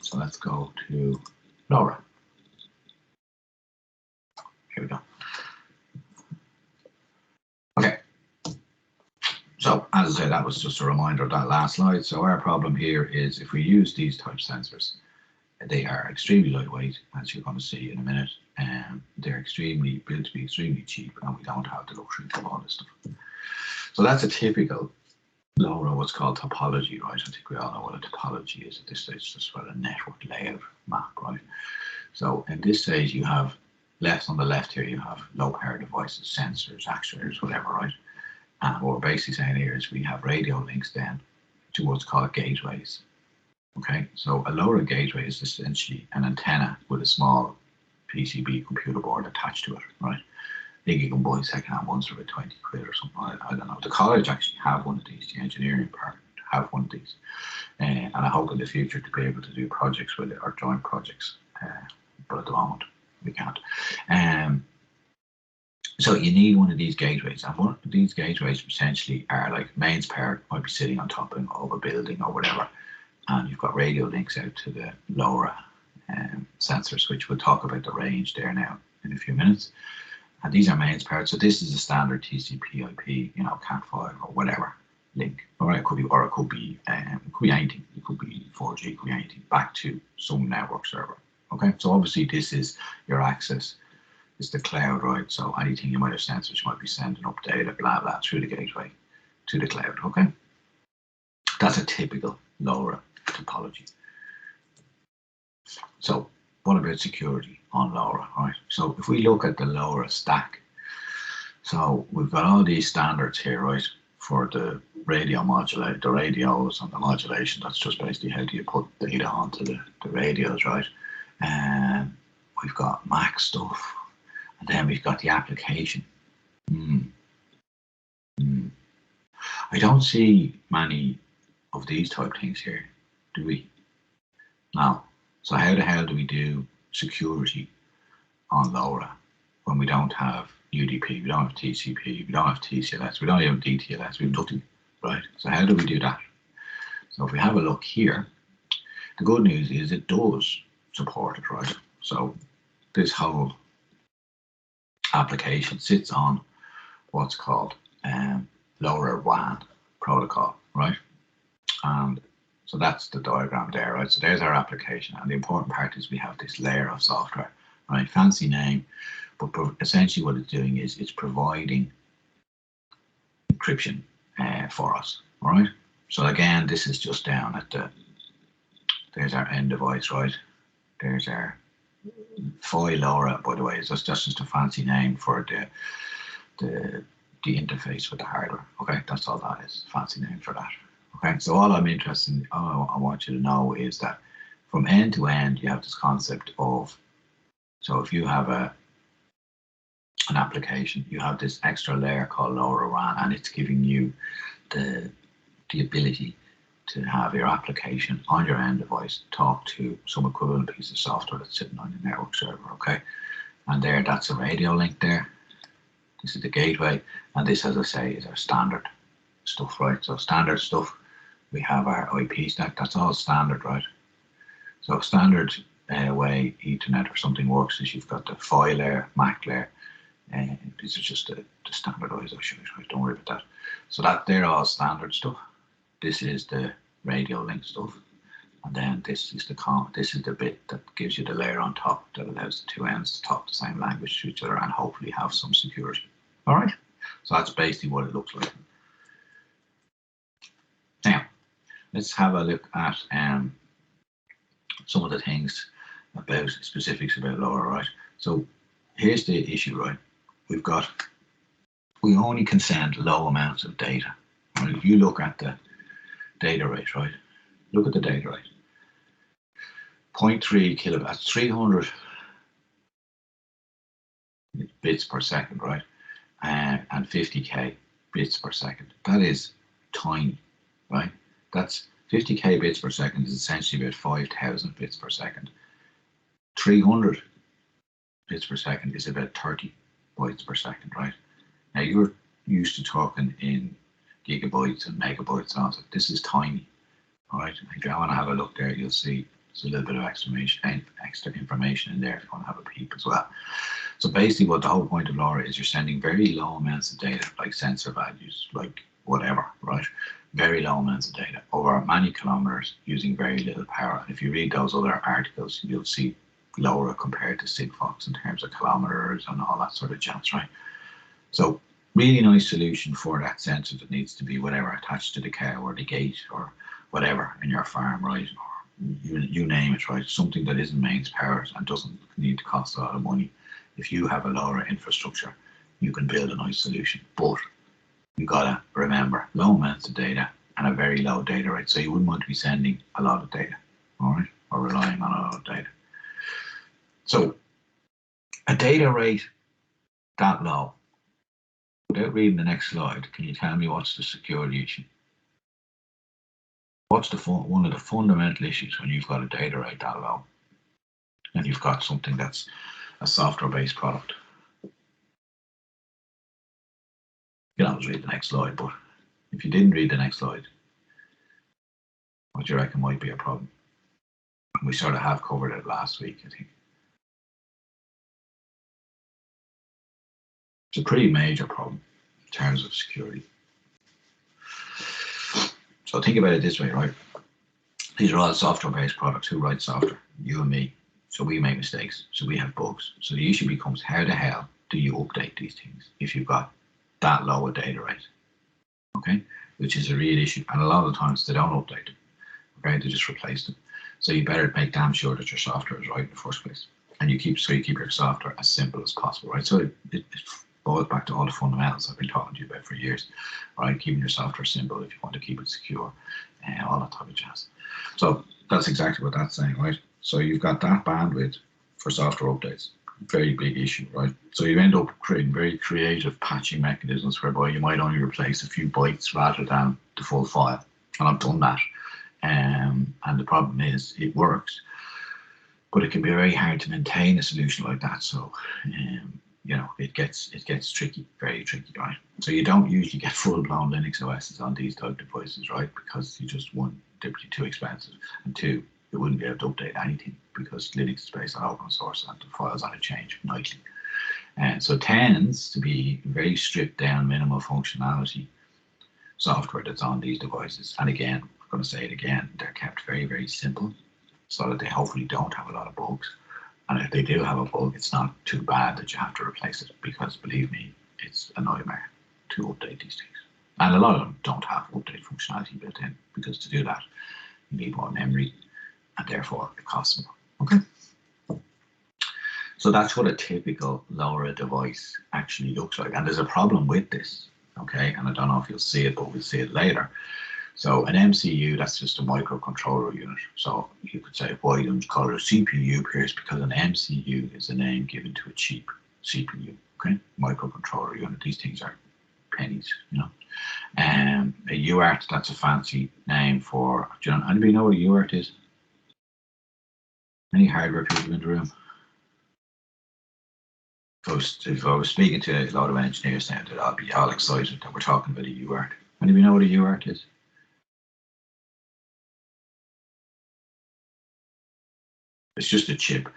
So let's go to LoRa. Here we go. Okay. So as I said, that was just a reminder of that last slide. So our problem here is if we use these type sensors, they are extremely lightweight, as you're going to see in a minute, and they're built to be extremely cheap, and we don't have the luxury of all this stuff. So that's a typical LoRa, what's called topology, right? I think we all know what a topology is at this stage. It's just a network layout map, right? So in this stage, you have on the left here, you have low power devices, sensors, actuators, whatever, right? And what we're basically saying here is we have radio links then to what's called gateways. Okay, so a LoRa gateway is essentially an antenna with a small PCB computer board attached to it, right? I think you can buy second-hand ones for about 20 quid or something. I don't know. The college actually have one of these. The engineering part have one of these, and I hope in the future to be able to do projects with it or joint projects. But at the moment we can't. So you need one of these gateways, and one of these gateways essentially are like mains power might be sitting on top of a building or whatever, and you've got radio links out to the LoRa sensor switch. We'll talk about the range there now in a few minutes. And these are mains powered. So this is a standard TCP/IP, Cat5 or whatever link. All right, it could be anything. It could be 4G, it could be anything back to some network server. Okay, so obviously this is your access. It's the cloud, right? So anything you might have sensed, which might be sending up data, blah blah, through the gateway to the cloud. Okay, that's a typical LoRa topology. So what about security on LoRa, right? So if we look at the LoRa stack, so we've got all these standards here, right, for the radio modulate, the radios and the modulation. That's just basically how do you put data onto the radios, right? And we've got MAC stuff, and then we've got the application. I don't see many of these type things here, do we? No. So how the hell do we do security on LoRa when we don't have UDP, we don't have TCP, we don't have TCLS, we don't have DTLS, we have nothing, right? So how do we do that? So if we have a look here, the good news is it does support it, right? So this whole application sits on what's called LoRaWAN protocol, right? And so that's the diagram there, right? So there's our application, and the important part is we have this layer of software, right? Fancy name, but essentially what it's doing is it's providing encryption for us, all right? So again, this is just down at there's our end device, right? There's our PHY LoRa, by the way. That's just a fancy name for the interface with the hardware. Okay, that's all that is, fancy name for that. Okay, so all I'm interested in, all I want you to know is that from end to end, you have this concept of, so if you have an application, you have this extra layer called LoRaWAN, and it's giving you the ability to have your application on your end device talk to some equivalent piece of software that's sitting on your network server, okay? And there, that's a radio link there. This is the gateway, and this, as I say, is our standard stuff, right? So standard stuff, we have our IP stack, that's all standard, right? So standard way Ethernet or something works is you've got the PHY layer, MAC layer, and this is just the standardized, right? Don't worry about that. So that they're all standard stuff. This is the radio link stuff, and then this is the bit that gives you the layer on top that allows the two ends to talk the same language to each other and hopefully have some security. All right, so that's basically what it looks like. Now, let's have a look at some of the things about specifics about LoRa, right? So here's the issue, right? We only can send low amounts of data. Right? If you look at the data rate, right? Look at the data rate. 0.3 kilobytes, 300 bits per second, right? And 50k bits per second. That is tiny, right? That's 50k bits per second is essentially about 5,000 bits per second. 300 bits per second is about 30 bytes per second, right? Now you're used to talking in gigabytes and megabytes and all that. This is tiny, all right? If you want to have a look there, you'll see There's a little bit of extra information in there if you want to have a peep as well. So basically what the whole point of LoRa is, you're sending very low amounts of data, like sensor values, like whatever, right? Very low amounts of data over many kilometers using very little power. And if you read those other articles, you'll see LoRa compared to sigfox in terms of kilometers and all that sort of jazz, right? So really nice solution for that sensor that needs to be whatever attached to the cow or the gate or whatever in your farm, right? Or you name it, right? Something that isn't mains powered and doesn't need to cost a lot of money. If you have a LoRa infrastructure, you can build a nice solution. But you gotta remember low amounts of data and a very low data rate. So you wouldn't want to be sending a lot of data, all right, or relying on a lot of data. So a data rate that low, without reading the next slide, can you tell me what's the security issue? What's one of the fundamental issues when you've got a data rate that low and you've got something that's a software-based product? You can always read the next slide, but if you didn't read the next slide, what do you reckon might be a problem? We sort of have covered it last week, I think. It's a pretty major problem in terms of security. So think about it this way, right? These are all software-based products. Who writes software? You and me. So we make mistakes. So we have bugs. So the issue becomes, how the hell do you update these things if you've got that low a data rate? Okay, which is a real issue. And a lot of the times they don't update them. Okay, they just replace them. So you better make damn sure that your software is right in the first place. And you keep your software as simple as possible, right? So it boils back to all the fundamentals I've been talking to you about for years, right? Keeping your software simple if you want to keep it secure and all that type of jazz. So that's exactly what that's saying, right? So you've got that bandwidth for software updates, very big issue, right? So you end up creating very creative patching mechanisms whereby you might only replace a few bytes rather than the full file. And I've done that. And the problem is it works, but it can be very hard to maintain a solution like that. So, you know, it gets tricky, very tricky, right? So you don't usually get full-blown Linux OSs on these type of devices, right? Because you just, one, they're too expensive, and two, you wouldn't be able to update anything because Linux is based on open source and the files on it change nightly. And so it tends to be very stripped down, minimal functionality software that's on these devices. And again, I'm going to say it again, they're kept very, very simple so that they hopefully don't have a lot of bugs. And if they do have a bug, it's not too bad that you have to replace it, because believe me, it's a nightmare to update these things. And a lot of them don't have update functionality built in, because to do that, you need more memory, and therefore it costs more. Okay. So that's what a typical LoRa device actually looks like. And there's a problem with this, okay? And I don't know if you'll see it, but we'll see it later. So an MCU, that's just a microcontroller unit. So you could say, why don't you call it a CPU? Here's because an MCU is a name given to a cheap CPU, okay? Microcontroller unit. These things are pennies, you know. A UART, that's a fancy name for, do you know, anybody know what a UART is? Any hardware people in the room? If I was speaking to a lot of engineers now, I'd be all excited that we're talking about a UART. Anybody know what a UART is? It's just a chip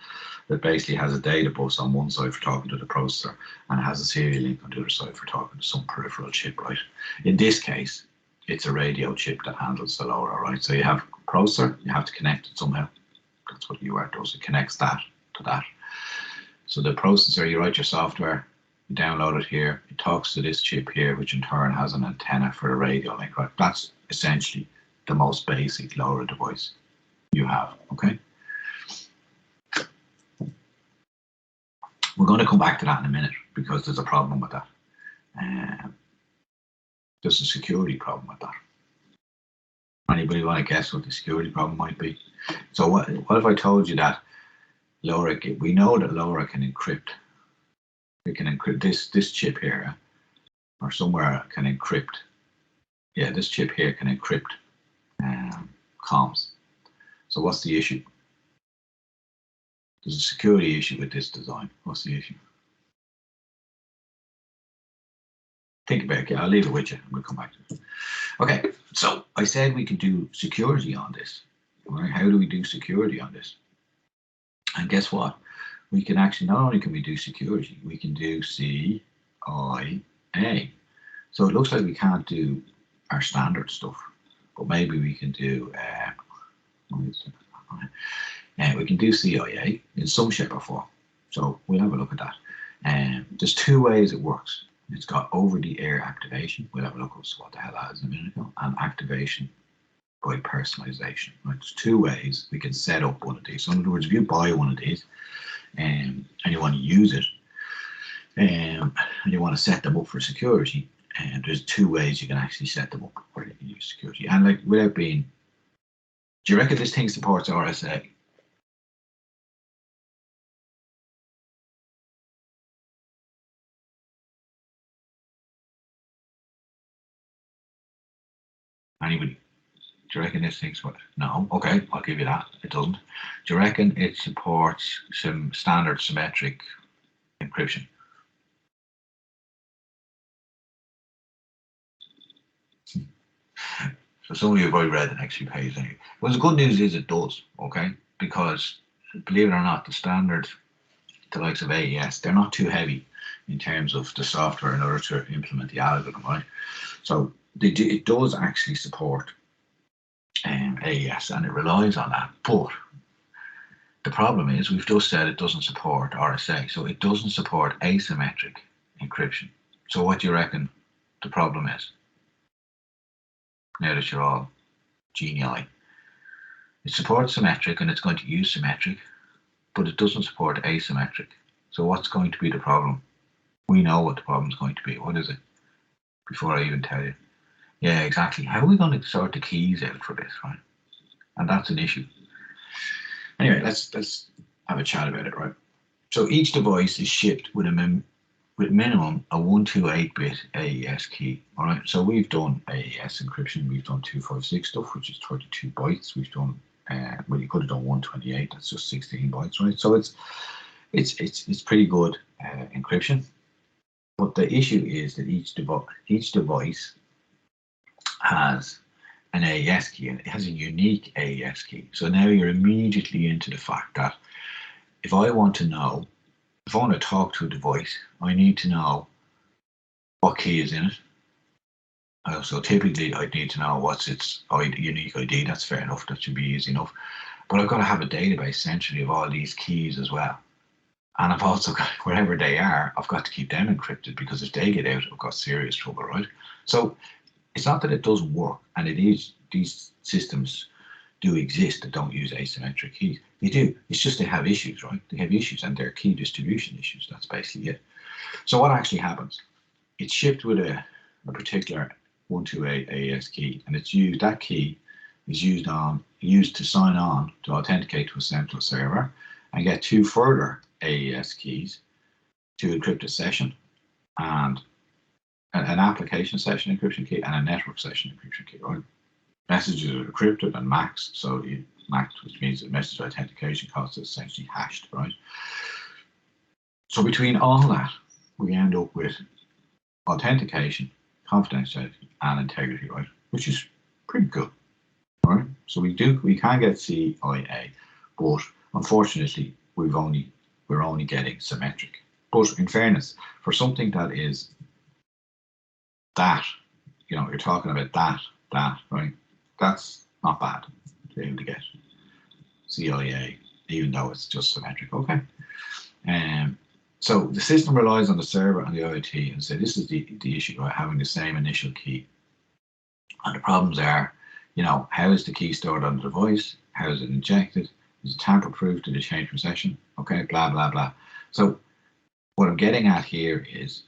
that basically has a data bus on one side for talking to the processor, and it has a serial link on the other side for talking to some peripheral chip, right? In this case, it's a radio chip that handles the LoRa, right? So you have a processor, you have to connect it somehow. That's what UART does. It connects that to that. So the processor, you write your software, you download it here, it talks to this chip here, which in turn has an antenna for a radio link, right? That's essentially the most basic LoRa device you have, okay? We're going to come back to that in a minute, because there's a problem with that. There's a security problem with that. Anybody want to guess what the security problem might be? So what if I told you that LoRa, we know that LoRa can encrypt. It can encrypt this chip here, or somewhere can encrypt. Yeah, this chip here can encrypt comms. So what's the issue? There's a security issue with this design. What's the issue? Think about it. I'll leave it with you and we'll come back to it. Okay, so I said we could do security on this. Right? How do we do security on this? And guess what? We can actually, not only can we do security, we can do CIA. So it looks like we can't do our standard stuff, but maybe we can do we can do CIA in some shape or form. So we'll have a look at that. There's two ways it works. It's got over-the-air activation. We'll have a look at what the hell that is in a minute ago. And activation by personalization. Right? There's two ways we can set up one of these. So in other words, if you buy one of these and you want to use it, and you want to set them up for security, and there's two ways you can actually set them up where you can use security. And like without being, do you reckon this thing supports RSA? Anybody? Do you reckon this thing's what? No. Okay, I'll give you that. It doesn't. Do you reckon it supports some standard symmetric encryption? So some of you have already read the next few pages anyway. Well, the good news is it does, okay? Because believe it or not, the standard, the likes of AES, they're not too heavy in terms of the software in order to implement the algorithm, right? So it does actually support AES and it relies on that. But the problem is we've just said it doesn't support RSA, so it doesn't support asymmetric encryption. So what do you reckon the problem is? Now that you're all genii. It supports symmetric and it's going to use symmetric, but it doesn't support asymmetric. So what's going to be the problem? We know what the problem is going to be. What is it? Before I even tell you. Yeah, exactly. How are we going to sort the keys out for this, right? And that's an issue. Anyway, let's have a chat about it, right? So each device is shipped with minimum a 128-bit AES key. All right. So we've done AES encryption. We've done 256 stuff, which is 32 bytes. We've done well, you could have done 128. That's just 16 bytes, right? So it's pretty good encryption. But the issue is that each device has an AES key and it has a unique AES key. So now you're immediately into the fact that if I want to talk to a device, I need to know what key is in it. So typically I'd need to know what's its unique ID. That's fair enough. That should be easy enough. But I've got to have a database essentially of all these keys as well. And I've also got, wherever they are, I've got to keep them encrypted because if they get out, I've got serious trouble, right? So it's not that it doesn't work, and it is, these systems do exist that don't use asymmetric keys. They do. It's just they have issues, right? They have issues and they're key distribution issues. That's basically it. So what actually happens? It's shipped with a particular 128 AES key, and it's used. That key is used to sign on to authenticate to a central server and get two further AES keys to encrypt a session and an application session encryption key and a network session encryption key. Right? Messages are encrypted and maxed, so maxed, which means that message authentication cost is essentially hashed, right? So between all that, we end up with authentication, confidentiality, and integrity, right? Which is pretty good, right? So we can get CIA, but unfortunately, we're only getting symmetric. But in fairness, for something that is that, you're talking about that, right? That's not bad to be able to get CIA, even though it's just symmetric. Okay. So the system relies on the server and the IoT, and so this is the issue, right? Having the same initial key. And the problems are, how is the key stored on the device? How is it injected? Is it tamper-proof? Did it change from session? Okay, blah, blah, blah. So what I'm getting at here is,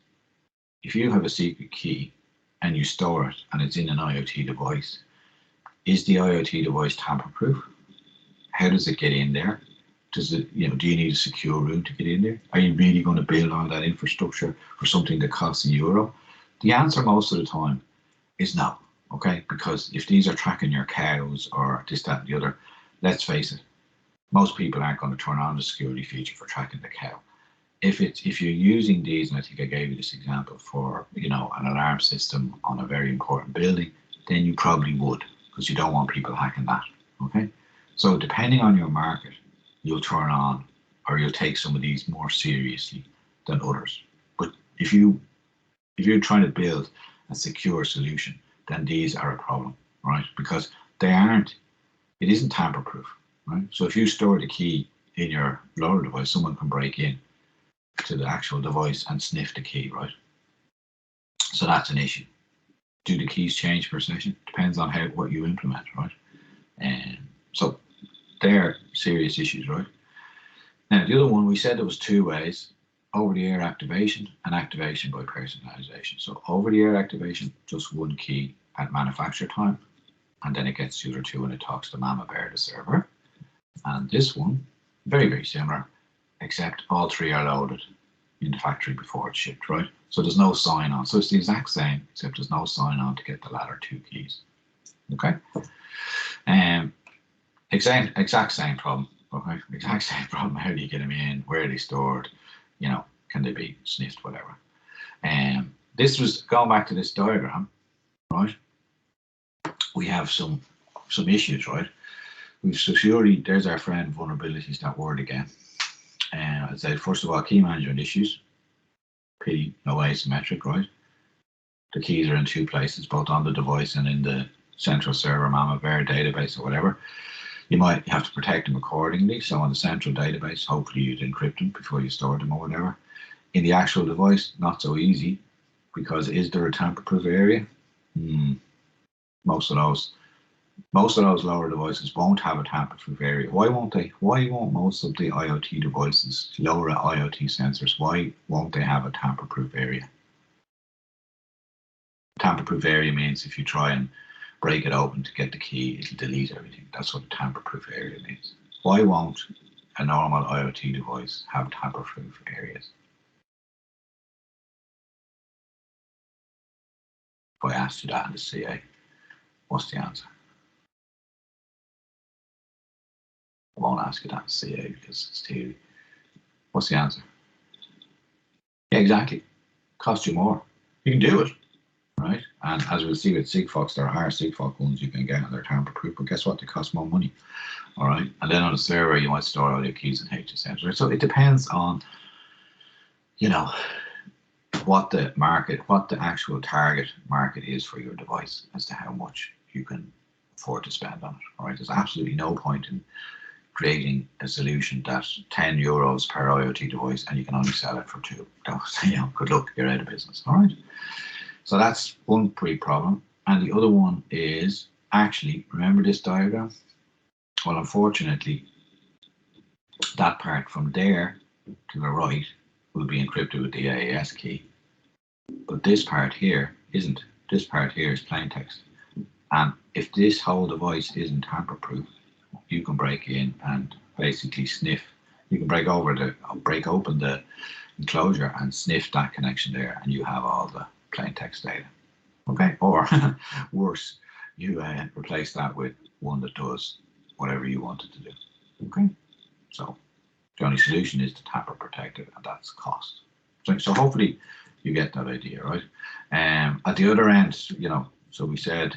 if you have a secret key and you store it and it's in an IoT device, is the IoT device tamper-proof? How does it get in there? Does it, do you need a secure room to get in there? Are you really going to build all that infrastructure for something that costs €1? The answer most of the time is no, okay? Because if these are tracking your cows or this, that, and the other, let's face it, most people aren't going to turn on the security feature for tracking the cow. If you're using these, and I think I gave you this example for, an alarm system on a very important building, then you probably would, because you don't want people hacking that, okay? So depending on your market, you'll turn on or you'll take some of these more seriously than others. But if you're trying to build a secure solution, then these are a problem, right? Because it isn't tamper-proof, right? So if you store the key in your LoRa device, someone can break in to the actual device and sniff the key, right? So that's an issue. Do the keys change per session? Depends on what you implement, right? And so they're serious issues, right? Now the other one, we said there was two ways: over-the-air activation and activation by personalization. So over-the-air activation, just one key at manufacture time, and then it gets to the other two and it talks to Mama Bear, the server. And this one, very, very similar, except all three are loaded in the factory before it's shipped, right? So there's no sign on. So it's the exact same, except there's no sign on to get the latter two keys. Okay. Exact same problem. Okay. Exact same problem. How do you get them in? Where are they stored? You know, can they be sniffed? Whatever. This was going back to this diagram, right? We have some issues, right? We've security. There's our friend vulnerabilities. That word again. I'd say first of all, key management issues. P, no asymmetric, right? The keys are in two places, both on the device and in the central server, Mama Bear database or whatever. You might have to protect them accordingly. So on the central database, hopefully you'd encrypt them before you store them or whatever. In the actual device, not so easy, because is there a tamper-proof area? Most of those LoRa devices won't have a tamper-proof area. Why won't they? Why won't most of the IoT devices, LoRa IoT sensors, why won't they have a tamper-proof area? Tamper-proof area means if you try and break it open to get the key, it'll delete everything. That's what a tamper-proof area means. Why won't a normal IoT device have tamper-proof areas? If I asked you that in the CA, what's the answer? I won't ask you that in CA because it's theory. What's the answer? Yeah, exactly. Cost you more. You can do it, right? And as we'll see with sigfox, there are sigfox ones you can get and they're tamper-proof, but guess what? They cost more money, all right? And then on the server, you might store all your keys in HSMs, right? So it depends on, you know, what the actual target market is for your device as to how much you can afford to spend on it, all right? There's absolutely no point in creating a solution that's €10 per IoT device and you can only sell it for $2. You know, good luck, you're out of business. All right. So that's one pre-problem. And the other one is actually, remember this diagram? Well, unfortunately, that part from there to the right will be encrypted with the AES key. But this part here isn't. This part here is plain text. And if this whole device isn't tamper-proof, you can break in and basically sniff. You can break open the enclosure and sniff that connection there, and you have all the plain text data. Okay, or worse, you replace that with one that does whatever you want it to do. Okay, so the only solution is to tamper protect it, and that's cost. So hopefully you get that idea, right? At the other end, you know, so we said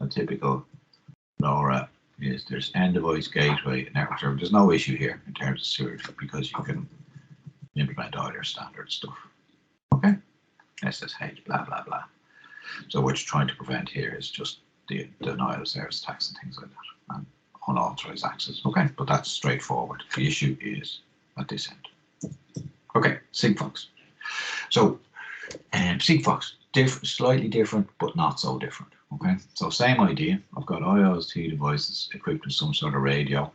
a typical LoRa is there's end device, gateway, network server. There's no issue here in terms of security because you can implement all your standard stuff. Okay, SSH, blah blah blah. So what you're trying to prevent here is just the denial of service attacks and things like that, and unauthorized access. Okay, but that's straightforward. The issue is at this end. Okay, sigfox. So sigfox, slightly different, but not so different. Okay, so same idea. I've got IoT devices equipped with some sort of radio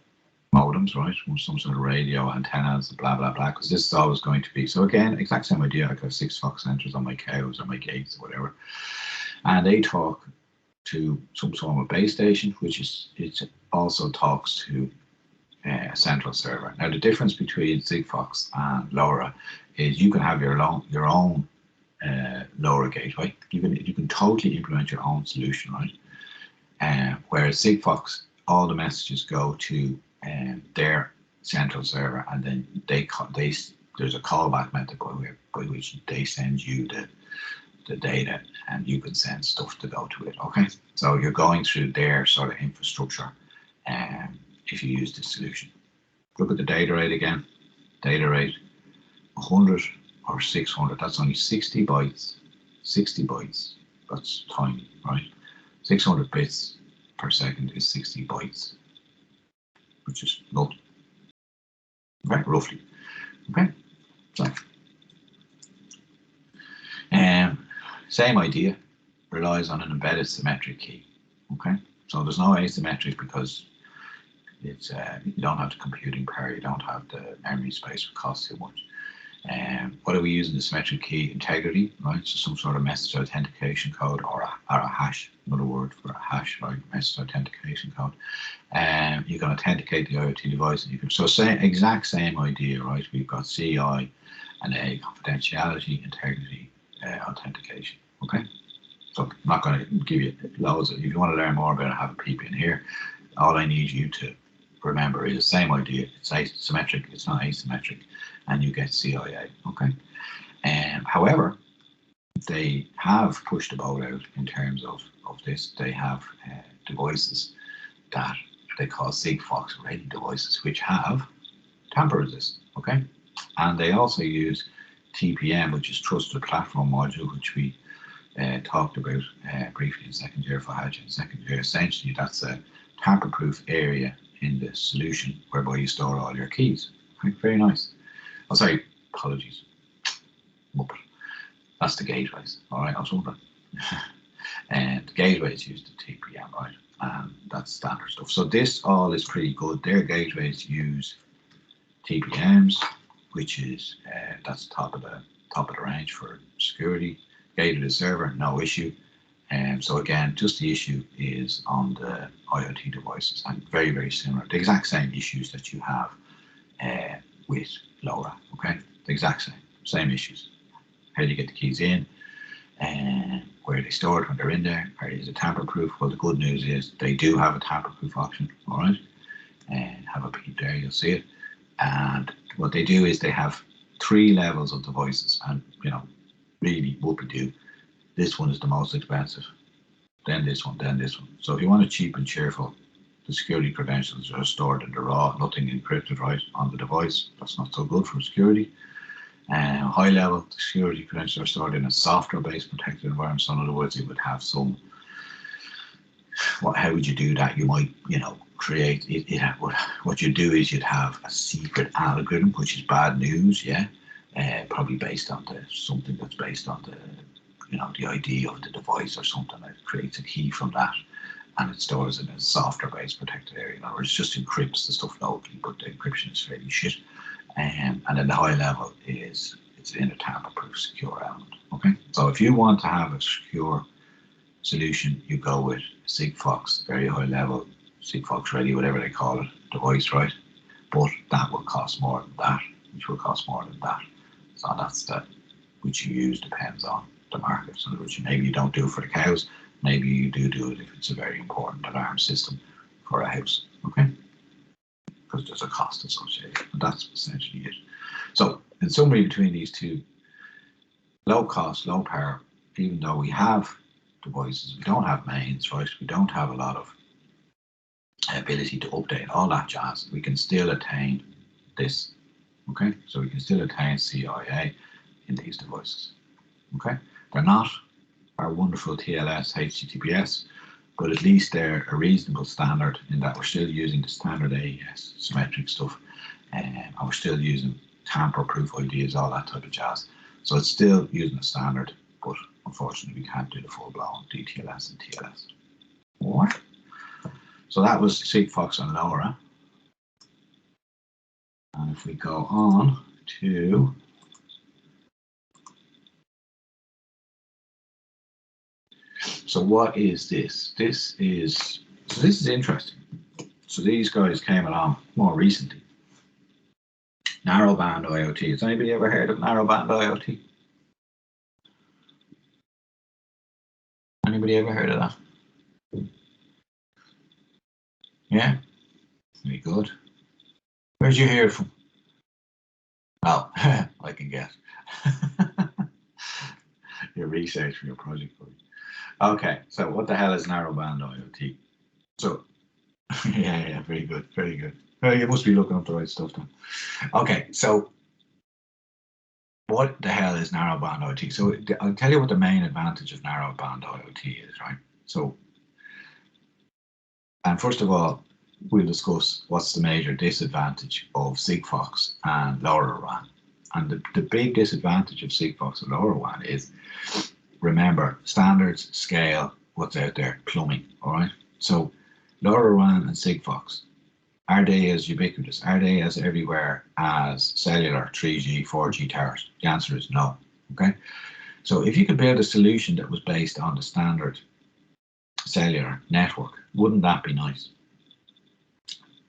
modems, right? Some sort of radio antennas, blah blah blah. Because this is always going to be. So again, exact same idea. I have sigfox sensors on my cows or my gates or whatever, and they talk to some sort of base station, which is it also talks to a central server. Now the difference between sigfox and LoRa is you can have your own LoRa gateway. You can totally implement your own solution, right? Whereas sigfox, all the messages go to their central server, and then there's a callback method by which they send you the data, and you can send stuff to go to it. Okay, so you're going through their sort of infrastructure if you use this solution. Look at the data rate again. Data rate 100 or 600, that's only 60 bytes. 60 bytes, that's tiny, right? 600 bits per second is 60 bytes, which is nothing. Okay, roughly. Okay, so same idea, relies on an embedded symmetric key. Okay, so there's no asymmetric because it's you don't have the computing power, you don't have the memory space, it costs too much. What are we using the symmetric key? Integrity, right? So some sort of message authentication code or a hash, another word for a hash, right? Message authentication code. You can authenticate the IoT device. And you can, so exact same idea, right? We've got CI and A, confidentiality, integrity, authentication. Okay. So I'm not going to give you loads of, if you want to learn more about it, have a peep in here. All I need you to remember is the same idea. It's asymmetric, it's not asymmetric, and you get CIA. Okay. However, they have pushed the boat out in terms of this. They have devices that they call sigfox ready devices, which have tamper resistant. Okay. And they also use TPM, which is Trusted Platform Module, which we talked about briefly in second year for Hadge in second year. Essentially, that's a tamper-proof area in the solution whereby you store all your keys. Okay, very nice. Oh, sorry, apologies. Muppet. That's the gateways. All right, I was wondering. And the gateways use the TPM, right? And that's standard stuff. So this all is pretty good. Their gateways use TPMs, which is that's top of the range for security. Gated server, no issue. So again, just the issue is on the IoT devices, and very, very similar. The exact same issues that you have with LoRa. Okay, the exact same issues. How do you get the keys in, and where are they stored when they're in there? Is it tamper-proof? Well, the good news is they do have a tamper-proof option. All right, and have a peek there, you'll see it. And what they do is they have 3 levels of devices, and you know, really whoopie-doo. This one is the most expensive, then this one, then this one. So if you want it cheap and cheerful, the security credentials are stored in the raw, nothing encrypted, right, on the device. That's not so good for security. High level, the security credentials are stored in a software-based protected environment. So in other words, it would have some, how would you do that? You might, you know, create, what you do is you'd have a secret algorithm, which is bad news, yeah? Probably based on something that's based on the, you know, the ID of the device or something that creates a key from that, and it stores it in a software-based protected area. In other words, it just encrypts the stuff locally, but the encryption is fairly shit. And then the high level is it's in a tamper-proof secure element. Okay, so if you want to have a secure solution, you go with sigfox, very high level, sigfox ready, whatever they call it, device, right? But that will cost more than that, which will cost more than that. So that's the which you use depends on the market. So which maybe you don't do it for the cows, maybe you do it if it's a very important alarm system for a house. Okay, because there's a cost associated, and that's essentially it. So in summary, between these two, low cost, low power, even though we have devices, we don't have mains, right? We don't have a lot of ability to update all that jazz. We can still attain this. Okay, so we can still attain CIA in these devices. Okay, they're not our wonderful TLS, HTTPS, but at least they're a reasonable standard in that we're still using the standard AES symmetric stuff, and we're still using tamper-proof ideas, all that type of jazz. So it's still using a standard, but unfortunately we can't do the full-blown DTLS and TLS. All right. So that was sigfox and LoRa. And if we go on to so what is this? This is interesting. So these guys came along more recently. Narrowband IoT. Has anybody ever heard of narrowband IoT? Anybody ever heard of that? Yeah? Very good. Where'd you hear it from? Oh, I can guess. Your research for your project. Okay, so what the hell is narrowband IoT? So Yeah, very good, very good. You must be looking up the right stuff then. Okay, so what the hell is narrowband IoT? So I'll tell you what the main advantage of narrowband IoT is, right? So, and first of all, we'll discuss what's the major disadvantage of sigfox and LoRaWAN. And the big disadvantage of sigfox and LoRaWAN is, remember, standards, scale, what's out there, plumbing, all right? So LoRaWAN and sigfox, are they as ubiquitous? Are they as everywhere as cellular, 3G, 4G towers? The answer is no. Okay. So if you could build a solution that was based on the standard cellular network, wouldn't that be nice?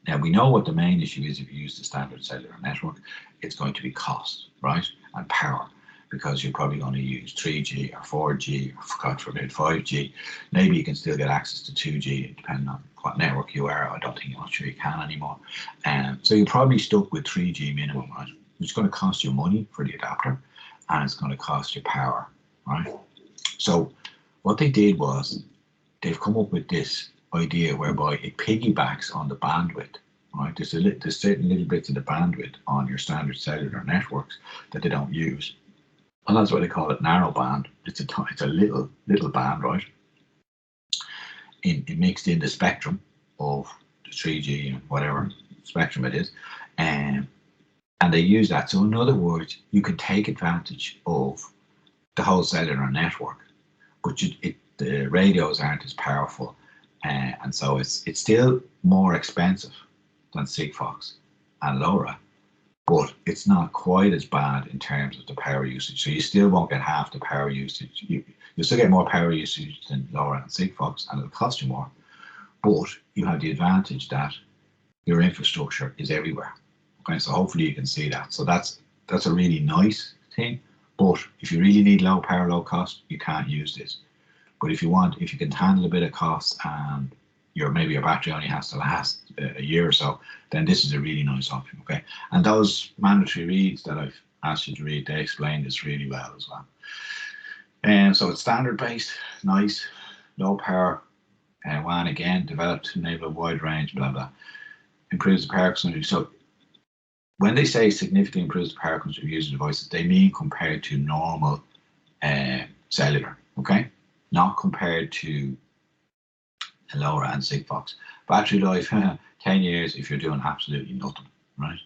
Now we know what the main issue is if you use the standard cellular network. It's going to be cost, right? And power, because you're probably going to use 3G or 4G or, God forbid, 5G. Maybe you can still get access to 2G, depending on what network you are. I don't think, I'm not sure you can anymore. So you're probably stuck with 3G minimum, right? It's going to cost you money for the adapter, and it's going to cost you power, right? So what they did was they've come up with this idea whereby it piggybacks on the bandwidth, right? There's certain little bits of the bandwidth on your standard cellular networks that they don't use, and that's why they call it narrowband. It's a little band, right? It mixed in the spectrum of the 3G and whatever spectrum it is, and they use that. So in other words, you can take advantage of the whole cellular network, but the radios aren't as powerful, and so it's still more expensive than sigfox and LoRa, but it's not quite as bad in terms of the power usage. So you still won't get half the power usage. You'll still get more power usage than LoRa and sigfox, and it'll cost you more, but you have the advantage that your infrastructure is everywhere. Okay, so hopefully you can see that. So that's a really nice thing. But if you really need low power, low cost, you can't use this. But if you can handle a bit of cost and maybe your battery only has to last a year or so, then this is a really nice option. Okay, and those mandatory reads that I've asked you to read, they explain this really well as well. And so it's standard based, nice, low power, WAN again, developed to enable a wide range, blah blah. Improves the power consumption. So when they say significantly improves the power consumption of user devices, they mean compared to normal cellular, okay? Not compared to LoRa and sigfox. Battery life, 10 years if you're doing absolutely nothing, right?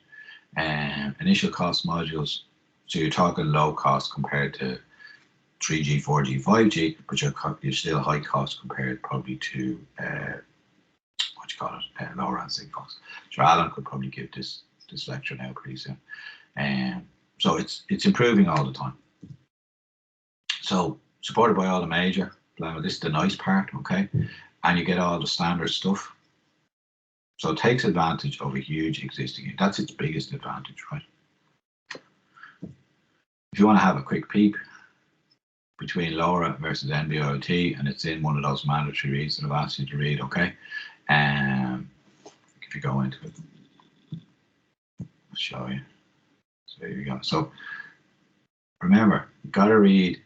Initial cost modules, so you're talking low cost compared to 3G, 4G, 5G, but you're still high cost compared probably to LoRa and sigfox. So Alan could probably give this lecture now pretty soon. So it's improving all the time. So supported by all the major, this is the nice part, okay? And you get all the standard stuff. So it takes advantage of a huge existing, that's its biggest advantage, right? If you want to have a quick peep between LoRa versus nbiot, and it's in one of those mandatory reads that I've asked you to read, okay? If you go into it, I'll show you. So there you go. So remember, you've got to read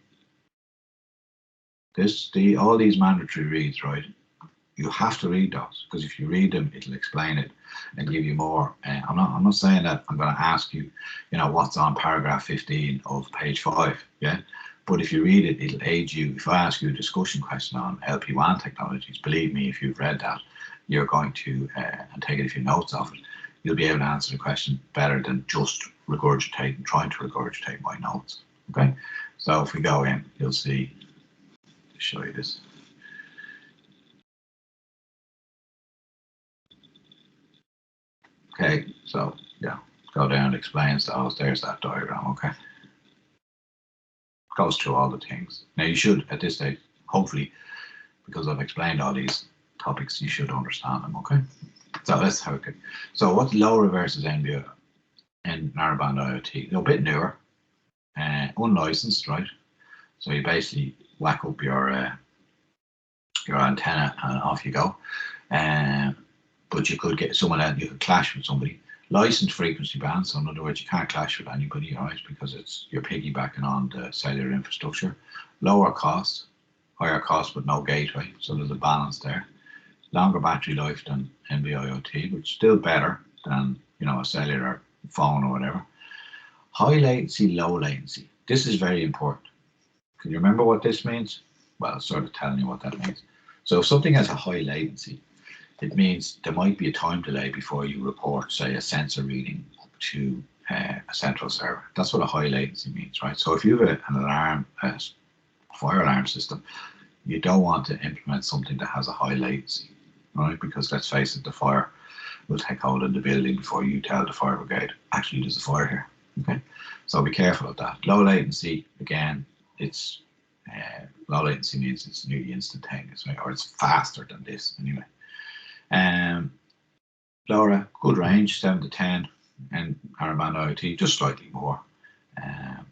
all these mandatory reads, right? You have to read those, because if you read them, it'll explain it and give you more. I'm not saying that I'm going to ask you, what's on paragraph 15 of page 5, yeah? But if you read it, it'll aid you. If I ask you a discussion question on LP1 technologies, believe me, if you've read that, you're going to, and take a few notes off it, you'll be able to answer the question better than just trying to regurgitate my notes, okay? So if we go in, you'll see, I'll show you this. Okay, so yeah, go down, explains those. There's that diagram, okay? Goes through all the things. Now you should, at this stage, hopefully, because I've explained all these topics, you should understand them, okay? So let's have it. So what's LoRa versus nbiot and narrowband IoT? They're a bit newer, unlicensed, right? So you basically whack up your antenna and off you go. But you could get someone else, you could clash with somebody. Licensed frequency band, so in other words, you can't clash with anybody, right? Because you're piggybacking on the cellular infrastructure. Lower cost, higher cost, but no gateway, so there's a balance there. longer battery life than nbiot, which is still better than, you know, a cellular phone or whatever. High latency, low latency. This is very important. Can you remember what this means? Well, it's sort of telling you what that means. So if something has a high latency, it means there might be a time delay before you report, say, a sensor reading to a central server. That's what a high latency means, right? So if you have an alarm, a fire alarm system, you don't want to implement something that has a high latency, right? Because let's face it, the fire will take hold in the building before you tell the fire brigade, actually there's a fire here, okay? So be careful of that. Low latency, again, it's low latency means it's nearly instantaneous, right? Or it's faster than this anyway. LoRa, good range, 7 to 10, and narrowband IoT, just slightly more.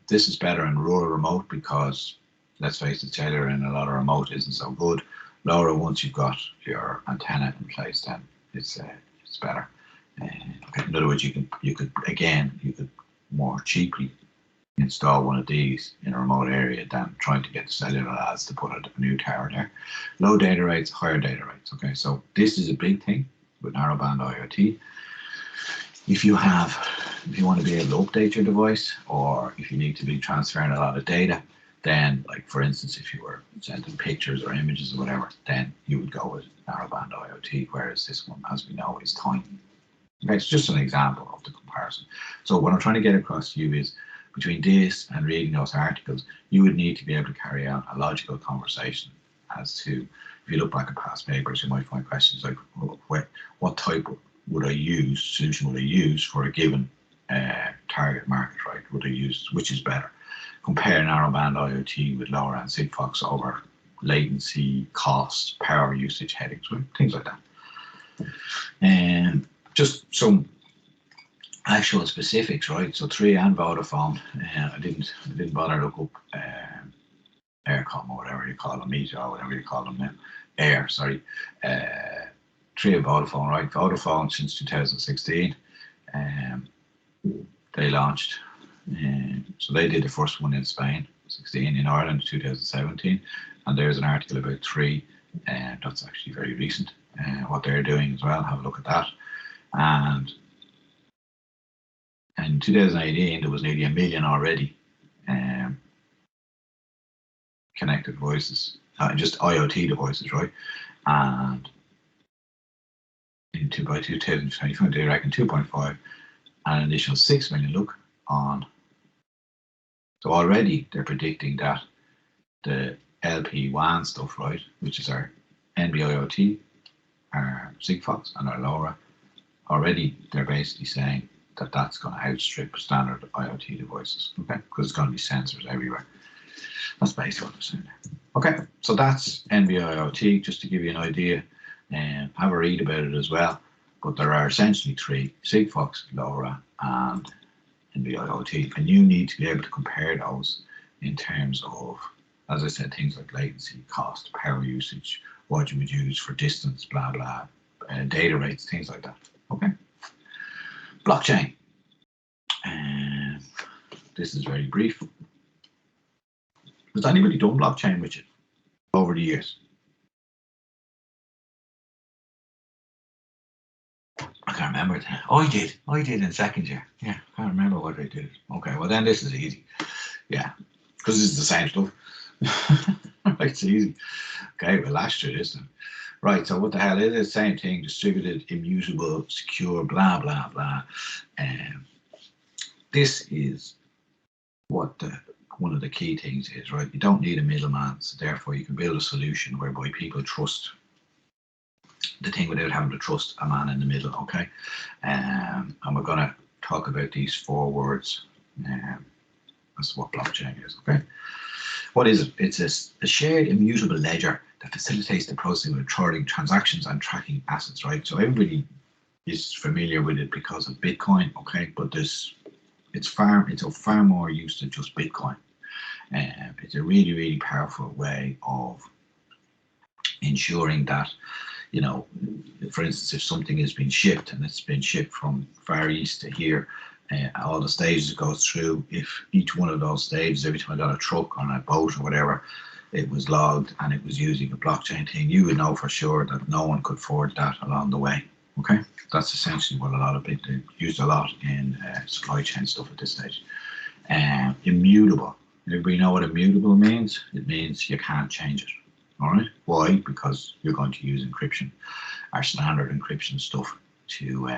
This is better in rural remote because, let's face it, cellular in a lot of remote isn't so good. LoRa, once you've got your antenna in place, then it's better. In other words, you could more cheaply install one of these in a remote area than trying to get the cellular lads to put a new tower there. Low data rates, higher data rates. Okay, so this is a big thing with narrowband IoT. If you want to be able to update your device, or if you need to be transferring a lot of data, then, like for instance, if you were sending pictures or images or whatever, then you would go with narrowband IoT, whereas this one, as we know, is tiny. Okay, it's just an example of the comparison. So what I'm trying to get across to you is, between this and reading those articles, you would need to be able to carry out a logical conversation as to, if you look back at past papers, you might find questions like, what type would I use, solution would I use for a given target market, right? Would I use, which is better? Compare narrowband IoT with LoRa and sigfox over latency, cost, power usage, headaches, right? Things like that. And just some actual specifics, right? So 3 and Vodafone. I didn't bother to look up Aircom or whatever you call them, Meter or whatever you call them now. Air, sorry. 3 and Vodafone, right? Vodafone since 2016. They launched. So they did the first one in Spain, 16, in Ireland, 2017. And there's an article about 3, and that's actually very recent. What they're doing as well, have a look at that. And in 2018, there was nearly 1 million already connected devices, just IoT devices, right? And by 2025, they reckon 2.5, and an additional 6 million. Look on. So already they're predicting that the LP-WAN stuff, right, which is our nbiot, our sigfox, and our LoRa, already they're basically saying that that's going to outstrip standard IoT devices, okay? Because it's going to be sensors everywhere. That's basically what they're saying there. Okay, so that's nbiot, just to give you an idea, and have a read about it as well. But there are essentially 3, sigfox, LoRa, and nbiot, and you need to be able to compare those in terms of, as I said, things like latency, cost, power usage, what you would use for distance, blah, blah, data rates, things like that, okay? Blockchain. This is very brief. Has anybody done blockchain with you over the years? I can't remember it. Oh, I did in second year. Yeah, I can't remember what I did. Okay, well then this is easy. Yeah, because it's the same stuff. Right, it's easy. Okay, well last year this then. Right, so what the hell is it? Same thing, distributed, immutable, secure, blah, blah, blah. This is what one of the key things is, right? You don't need a middleman, so therefore you can build a solution whereby people trust the thing without having to trust a man in the middle, okay? And we're going to talk about these 4 words. That's what blockchain is, okay? What is it? It's a shared immutable ledger that facilitates the processing of recording transactions and tracking assets, right? So everybody is familiar with it because of Bitcoin, okay? But it's of far more use than just Bitcoin. It's a really, really powerful way of ensuring that, you know, for instance, if something has been shipped and it's been shipped from Far East to here, all the stages it goes through, if each one of those stages, every time I got a truck on a boat or whatever, it was logged and it was using a blockchain thing, you would know for sure that no one could forge that along the way. Okay, that's essentially what a lot of people used a lot in supply chain stuff at this stage. Immutable. Everybody know what immutable means? It means you can't change it. All right. Why? Because you're going to use encryption, our standard encryption stuff, to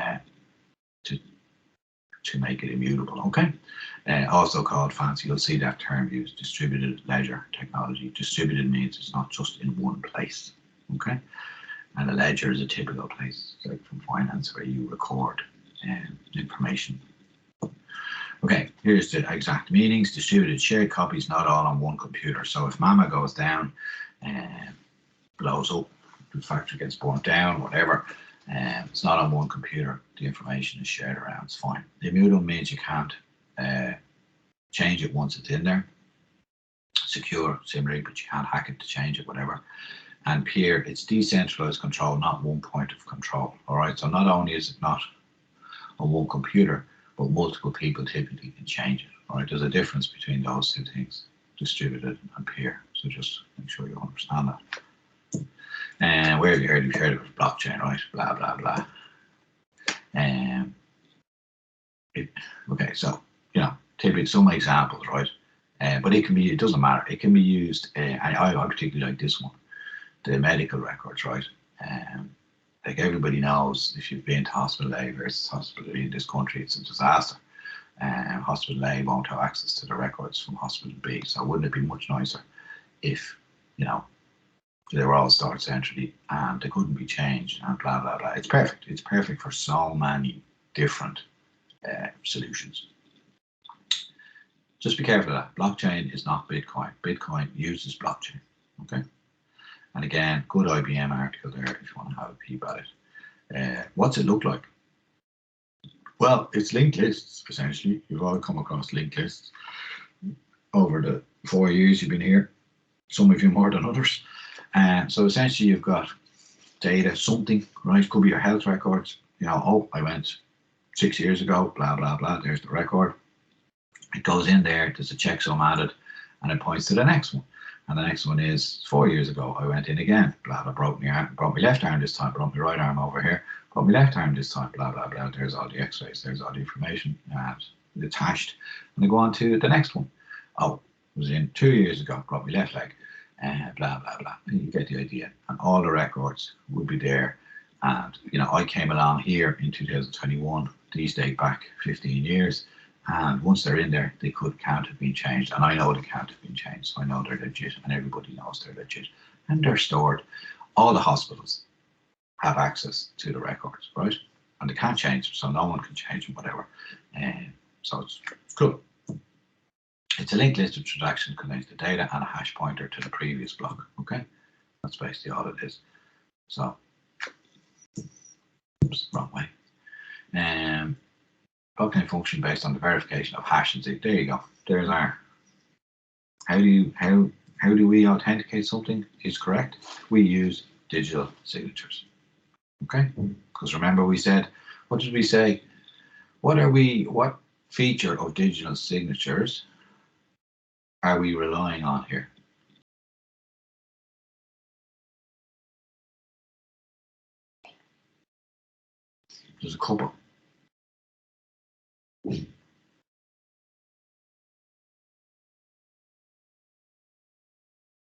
make it immutable. Okay. Also called fancy. You'll see that term used. Distributed ledger technology. Distributed means it's not just in one place. Okay. And a ledger is a typical place, like from finance, where you record information. Okay, here's the exact meanings. Distributed shared copies, not all on one computer. So if Mama goes down and blows up, the factory gets burnt down, whatever, it's not on one computer. The information is shared around. It's fine. Immutable means you can't change it once it's in there. Secure, similarly, but you can't hack it to change it, whatever. And peer, it's decentralized control, not one point of control. All right, so not only is it not on one computer, but multiple people typically can change it. All right, there's a difference between those two things, distributed and peer. So just make sure you understand that. And where have you heard? You've heard of it, blockchain, right? Blah blah blah. Okay, so typically some examples, right? But it can be. It doesn't matter. It can be used. I particularly like this one, the medical records, right? Like everybody knows, if you've been to hospital A versus hospital B in this country, it's a disaster. Hospital A won't have access to the records from hospital B. So wouldn't it be much nicer if, they were all stored centrally and they couldn't be changed and blah, blah, blah. It's perfect. It's perfect for so many different solutions. Just be careful of that. Blockchain is not Bitcoin. Bitcoin uses blockchain. Okay. And again, good IBM article there if you want to have a peep at it. What's it look like? Well, it's linked lists, essentially. You've all come across linked lists over the 4 years you've been here. Some of you more than others. So essentially you've got data, something, right? Could be your health records. Oh, I went 6 years ago, blah, blah, blah. There's the record. It goes in there. There's a checksum added and it points to the next one. And the next one is 4 years ago, I went in again, blah, blah, broke my arm, broke my left arm this time, broke my right arm over here, broke my left arm this time, blah, blah, blah. There's all the x-rays, there's all the information it's hashed. And I go on to the next one. Oh, it was in 2 years ago, broke my left leg, blah, blah, blah. And you get the idea. And all the records would be there. And, I came along here in 2021. These date back 15 years. And once they're in there, they can't have been changed. And I know they can't have been changed. So I know they're legit and everybody knows they're legit. And they're stored. All the hospitals have access to the records, right? And they can't change them, so no one can change them, whatever. So it's cool. It's a linked list of transactions contains the data and a hash pointer to the previous block, okay? That's basically all it is. So, oops, wrong way. Blockchain function based on the verification of hashes. There you go. There's our. How do we authenticate something? Is correct. We use digital signatures. Okay. Because remember we said, what did we say? What feature of digital signatures are we relying on here? There's a couple.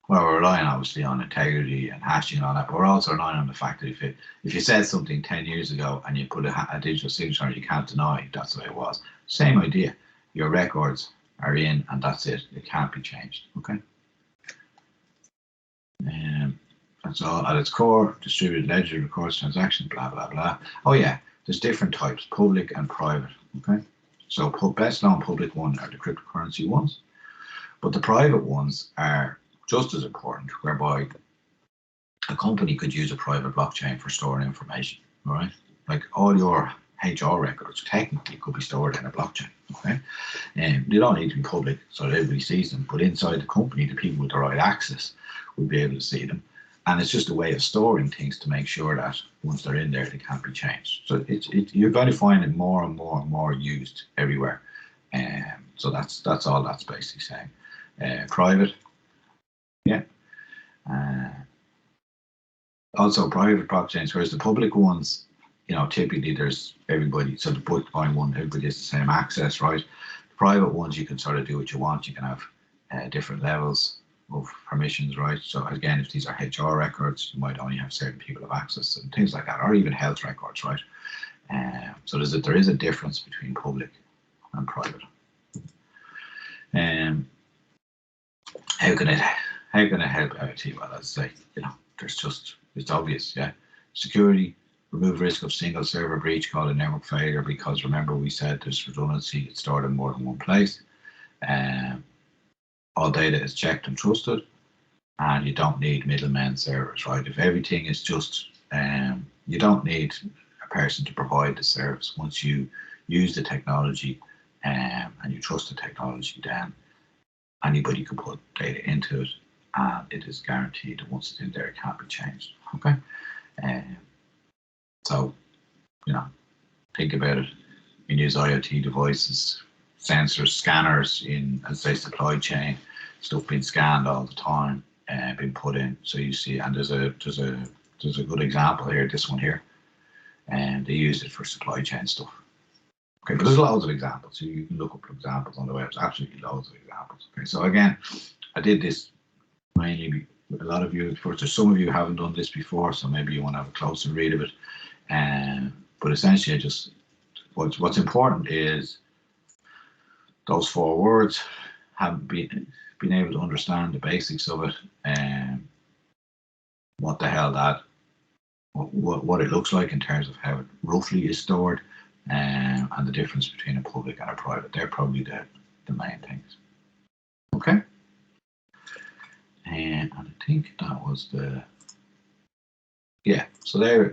Well, we're relying obviously on integrity and hashing and all that, but we're also relying on the fact that if you said something 10 years ago and you put a digital signature on it, you can't deny that's the way it was. Same idea. Your records are in and that's it. It can't be changed. Okay. That's all at its core. Distributed ledger records transactions, blah, blah, blah. Oh yeah, there's different types, public and private. Okay. So best known public ones are the cryptocurrency ones, but the private ones are just as important, whereby a company could use a private blockchain for storing information, all right? Like all your HR records technically could be stored in a blockchain, okay? And they don't need to be public so that everybody sees them, but inside the company, the people with the right access will be able to see them. And it's just a way of storing things to make sure that once they're in there, they can't be changed. So you're going to find it more and more and more used everywhere. So that's all that's basically saying. Private. Yeah, Also, private blockchains, whereas the public ones, typically there's everybody. So the Bitcoin one, everybody has the same access, right? The private ones, you can sort of do what you want. You can have different levels of permissions, right? So again, if these are HR records, you might only have certain people have access and things like that, or even health records, right? So there is a difference between public and private. How can it help IoT? Well, as I say, it's obvious, yeah. Security, remove risk of single server breach called a network failure, because remember we said there's redundancy, it's stored in more than one place. All data is checked and trusted, and you don't need middlemen servers, right? If everything is just, you don't need a person to provide the service. Once you use the technology and you trust the technology, then anybody can put data into it, and it is guaranteed that once it's in there, it can't be changed. Okay, so think about it. You use IoT devices, sensors, scanners in, as I say, supply chain, stuff being scanned all the time and being put in. So you see, and there's a good example here. This one here, and they use it for supply chain stuff. Okay, but there's loads of examples. So you can look up examples on the web. There's absolutely loads of examples. Okay, so again, I did this mainly with a lot of you. Of course, there's some of you who haven't done this before, so maybe you want to have a closer read of it. But essentially, just what's important is those 4 words, have been able to understand the basics of it, and what the hell what it looks like in terms of how it roughly is stored, and the difference between a public and a private. They're probably the main things. Okay, and I think that was so there